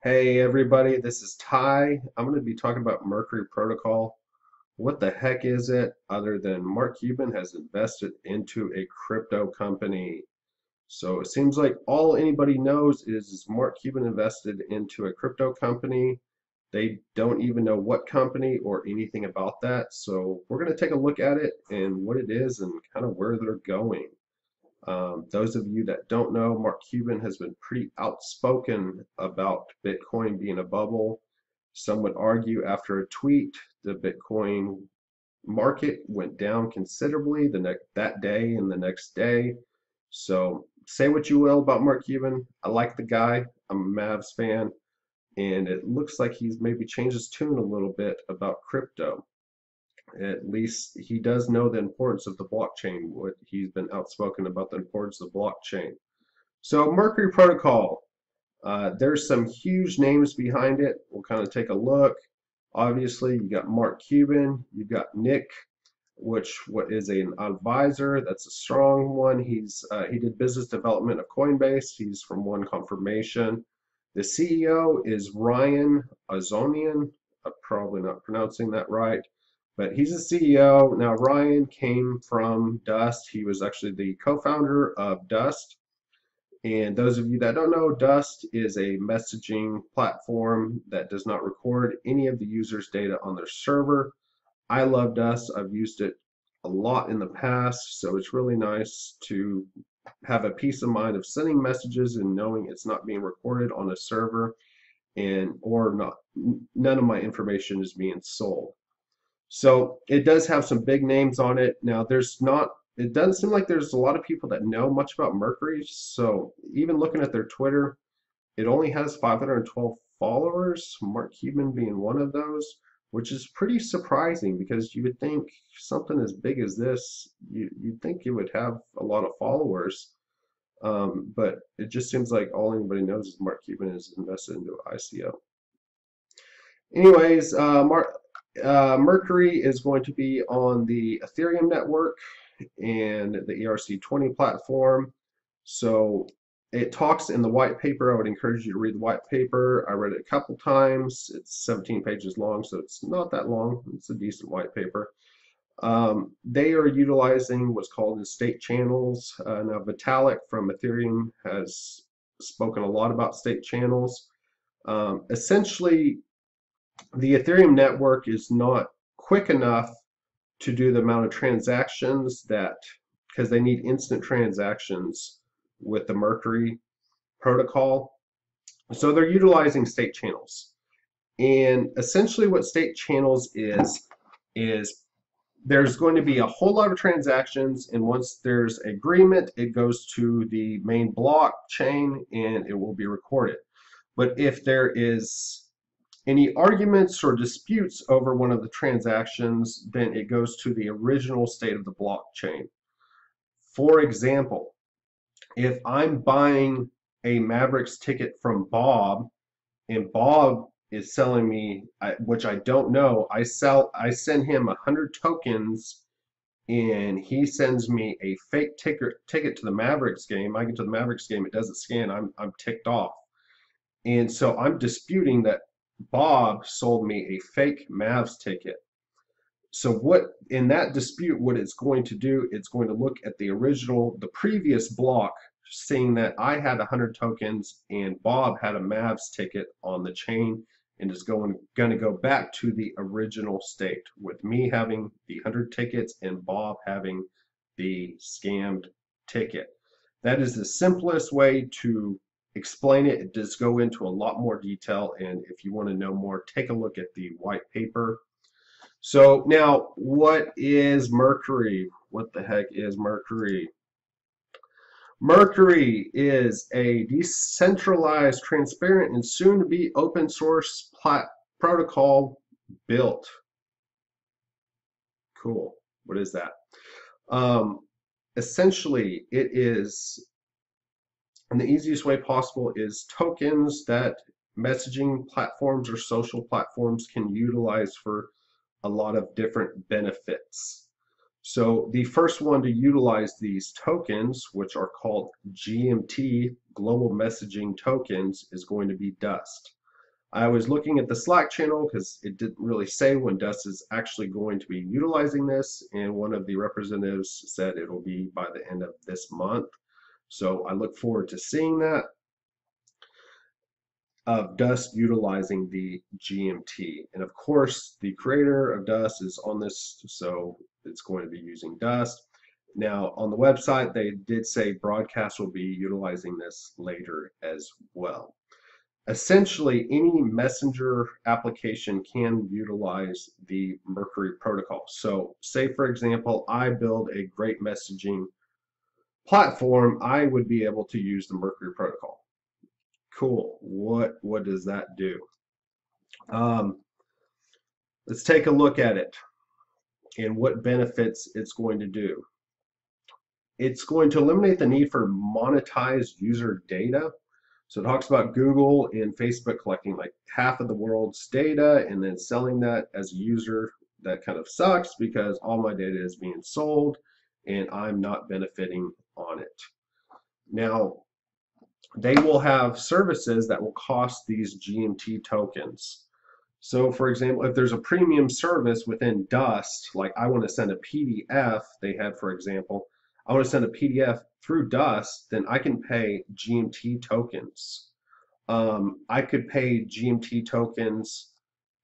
Hey everybody, this is Ty. I'm going to be talking about Mercury Protocol. What the heck is it other than Mark Cuban has invested into a crypto company? So it seems like all anybody knows is Mark Cuban invested into a crypto company. They don't even know what company or anything about that. So we're going to take a look at it and what it is and kind of where they're going. Those of you that don't know, Mark Cuban has been pretty outspoken about Bitcoin being a bubble. Some would argue after a tweet, the Bitcoin market went down considerably that day and the next day. So say what you will about Mark Cuban. I like the guy. I'm a Mavs fan, and it looks like he's maybe changed his tune a little bit about crypto. At least he does know the importance of the blockchain. What he's been outspoken about the importance of the blockchain. So Mercury Protocol, there's some huge names behind it. We'll kind of take a look. Obviously, you got Mark Cuban, you've got Nick, what is an advisor. That's a strong one. He did business development of Coinbase. He's from One Confirmation. The CEO is Ryan Azonian. I'm probably not pronouncing that right, but he's a CEO. Now, Ryan came from Dust. He was actually the co-founder of Dust. And those of you that don't know, Dust is a messaging platform that does not record any of the user's data on their server. I love Dust. I've used it a lot in the past, so it's really nice to have a peace of mind of sending messages and knowing it's not being recorded on a server and or not none of my information is being sold. So it does have some big names on it. Now it doesn't seem like there's a lot of people that know much about Mercury. So even looking at their Twitter, it only has 512 followers, Mark Cuban being one of those, which is pretty surprising because you would think something as big as this, you'd think it would have a lot of followers. But it just seems like all anybody knows is Mark Cuban is invested into ICO. Anyways, Mercury is going to be on the Ethereum Network and the ERC20 platform. So it talks in the white paper. I would encourage you to read the white paper. I read it a couple times. It's 17 pages long, so it's not that long. It's a decent white paper. They are utilizing what's called the state channels. Now, Vitalik from Ethereum has spoken a lot about state channels. Essentially, the Ethereum network is not quick enough to do the amount of transactions because they need instant transactions with the Mercury protocol. So they're utilizing state channels. And essentially what state channels is there's going to be a whole lot of transactions, and once there's agreement, it goes to the main blockchain and it will be recorded. But if there is any arguments or disputes over one of the transactions, then it goes to the original state of the blockchain. For example, if I'm buying a Mavericks ticket from Bob and Bob is selling me, which I don't know, I send him 100 tokens and he sends me a fake ticket to the Mavericks game. I get to the Mavericks game, it doesn't scan, I'm ticked off. And so I'm disputing that Bob sold me a fake Mavs ticket. So what in that dispute, what it's going to do, it's going to look at the previous block, seeing that I had 100 tokens and Bob had a Mavs ticket on the chain, and is going to go back to the original state with me having the 100 tickets and Bob having the scammed ticket. That is the simplest way to explain it. It does go into a lot more detail, and if you want to know more, take a look at the white paper. So now, what is Mercury? What the heck is Mercury? Mercury is a decentralized, transparent, and soon to be open source protocol built. Cool. What is that? Um, Essentially, it is, and the easiest way possible is tokens that messaging platforms or social platforms can utilize for a lot of different benefits. So the first one to utilize these tokens, which are called GMT, Global Messaging Tokens, is going to be Dust. I was looking at the Slack channel because it didn't really say when Dust is actually going to be utilizing this, and one of the representatives said it'll be by the end of this month. So I look forward to seeing that, of Dust utilizing the GMT. And of course, the creator of Dust is on this, so it's going to be using Dust. Now, on the website, they did say broadcast will be utilizing this later as well. Essentially, any messenger application can utilize the Mercury protocol. So say, for example, I build a great messaging platform, I would be able to use the Mercury protocol. Cool. What does that do? Um, let's take a look at it and what benefits it's going to do. It's going to eliminate the need for monetized user data. So it talks about Google and Facebook collecting like half of the world's data and then selling that as a user. That kind of sucks because all my data is being sold and I'm not benefiting on it. Now, they will have services that will cost these GMT tokens. So for example, if there's a premium service within Dust, like I want to send a PDF, they had, for example, I want to send a PDF through Dust, then I can pay GMT tokens. I could pay GMT tokens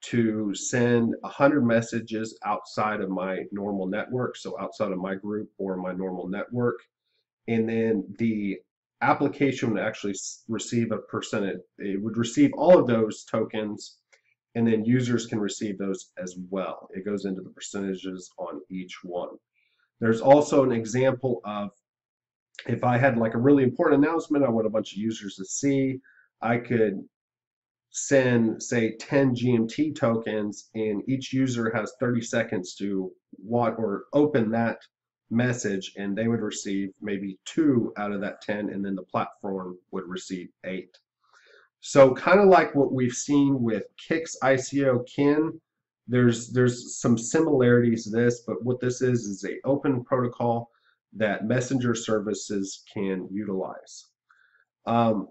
to send 100 messages outside of my normal network, so outside of my group or my normal network, and then the application would actually receive a percentage. It would receive all of those tokens, and then users can receive those as well. It goes into the percentages on each one. There's also an example of if I had like a really important announcement I want a bunch of users to see, I could send, say, 10 GMT tokens, and each user has 30 seconds to want or open that message, and they would receive maybe 2 out of that 10, and then the platform would receive 8. So kind of like what we've seen with Kix ICO Kin, there's some similarities to this, but what this is a open protocol that messenger services can utilize. And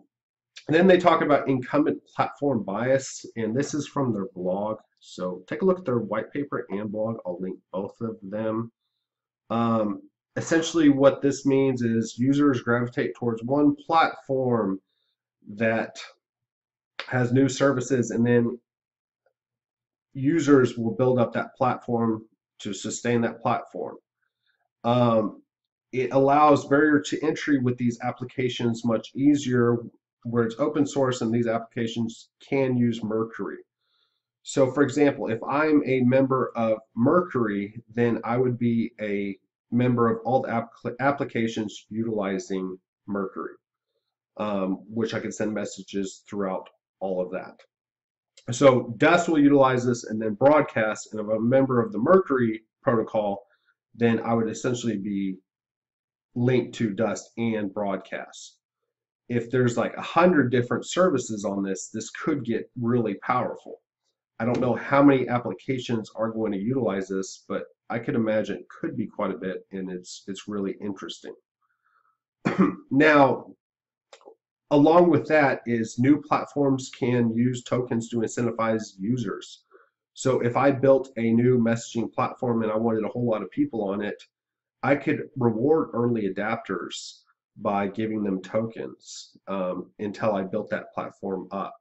then they talk about incumbent platform bias, and this is from their blog. So take a look at their white paper and blog. I'll link both of them. Essentially, what this means is users gravitate towards one platform that has new services, and then users will build up that platform to sustain that platform. It allows barrier to entry with these applications much easier, where it's open source and these applications can use Mercury. So for example, if I'm a member of Mercury, then I would be a member of all the applications utilizing Mercury, which I can send messages throughout all of that. So Dust will utilize this and then broadcast, and if I'm a member of the Mercury protocol, then I would essentially be linked to Dust and broadcast. If there's like 100 different services on this, this could get really powerful. I don't know how many applications are going to utilize this, but I could imagine it could be quite a bit, and it's really interesting. Now, along with that is new platforms can use tokens to incentivize users. So if I built a new messaging platform and I wanted a whole lot of people on it, I could reward early adapters by giving them tokens until I built that platform up.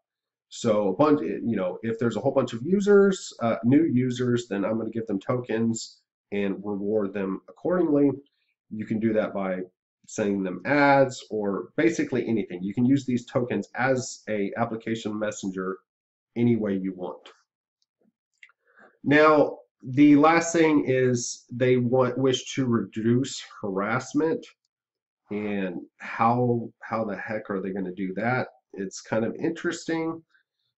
So a bunch, if there's a whole bunch of users, new users, then I'm going to give them tokens and reward them accordingly. You can do that by sending them ads or basically anything. You can use these tokens as a application messenger any way you want. Now, the last thing is they wish to reduce harassment. And how the heck are they going to do that? It's kind of interesting.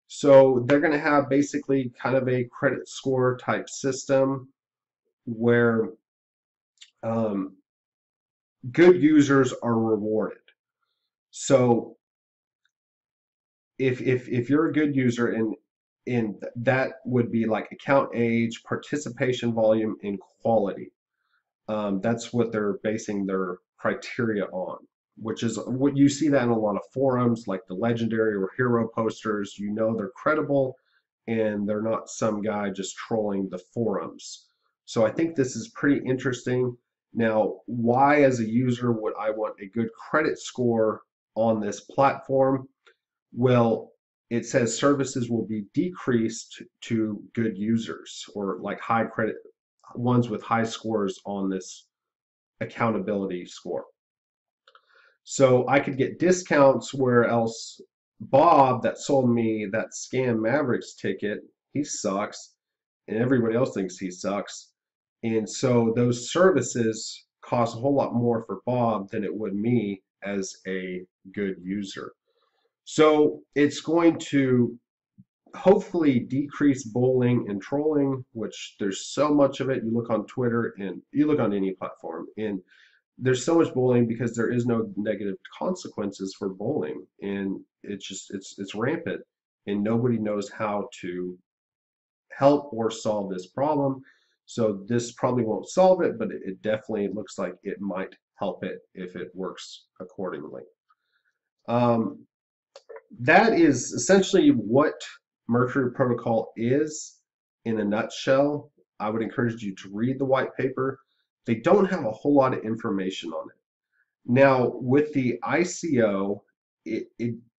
So they're going to have basically kind of a credit score type system where good users are rewarded. So if you're a good user, and that would be like account age, participation volume, and quality. That's what they're basing their criteria on. which is what you see that in a lot of forums like the legendary or hero posters. You know they're credible and they're not some guy just trolling the forums. So I think this is pretty interesting. Now, why as a user would I want a good credit score on this platform? Well, it says services will be decreased to good users or like high credit ones with high scores on this accountability score. So I could get discounts where else Bob that sold me that Scam Mavericks ticket, he sucks, and everybody else thinks he sucks. And so those services cost a whole lot more for Bob than it would me as a good user. So it's going to hopefully decrease bullying and trolling, which there's so much of it. You look on Twitter and you look on any platform, and there's so much bullying because there is no negative consequences for bullying, and it's rampant, and nobody knows how to help or solve this problem. So this probably won't solve it, but it definitely looks like it might help it if it works accordingly. Um, that is essentially what Mercury Protocol is in a nutshell. I would encourage you to read the white paper. They don't have a whole lot of information on it. Now, with the ICO, it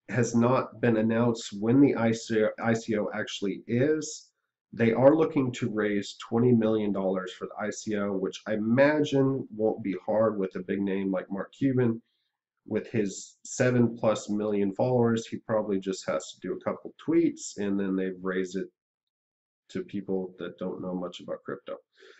has not been announced when the ICO actually is. They are looking to raise $20 million for the ICO, which I imagine won't be hard with a big name like Mark Cuban. With his 7+ million followers, he probably just has to do a couple tweets and then they've raised it to people that don't know much about crypto.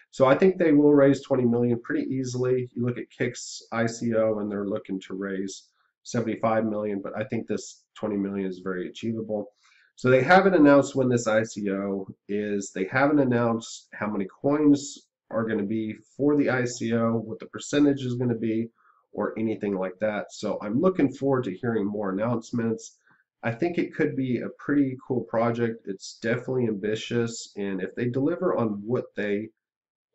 So I think they will raise 20 million pretty easily. You look at Kick's ICO and they're looking to raise 75 million, but I think this 20 million is very achievable. So they haven't announced when this ICO is. They haven't announced how many coins are going to be for the ICO, what the percentage is going to be, or anything like that. So I'm looking forward to hearing more announcements. I think it could be a pretty cool project. It's definitely ambitious, and if they deliver on what they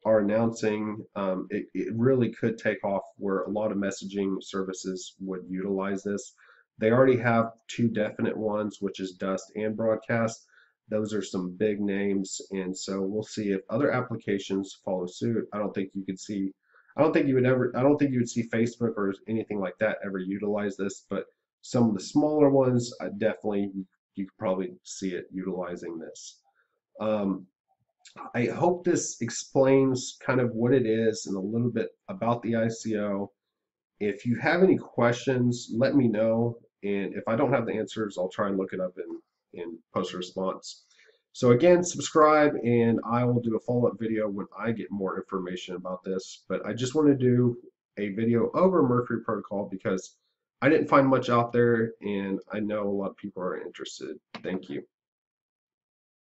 are announcing, it really could take off where a lot of messaging services would utilize this. They already have two definite ones, which is Dust and Broadcast. Those are some big names, and so we'll see if other applications follow suit. I don't think you would ever, I don't think you would see Facebook or anything like that ever utilize this, but some of the smaller ones, definitely you could probably see it utilizing this. Um, I hope this explains kind of what it is and a little bit about the ICO. If you have any questions, let me know. And if I don't have the answers, I'll try and look it up and post a response. So again, subscribe and I will do a follow-up video when I get more information about this. But I just want to do a video over Mercury Protocol because I didn't find much out there and I know a lot of people are interested. Thank you.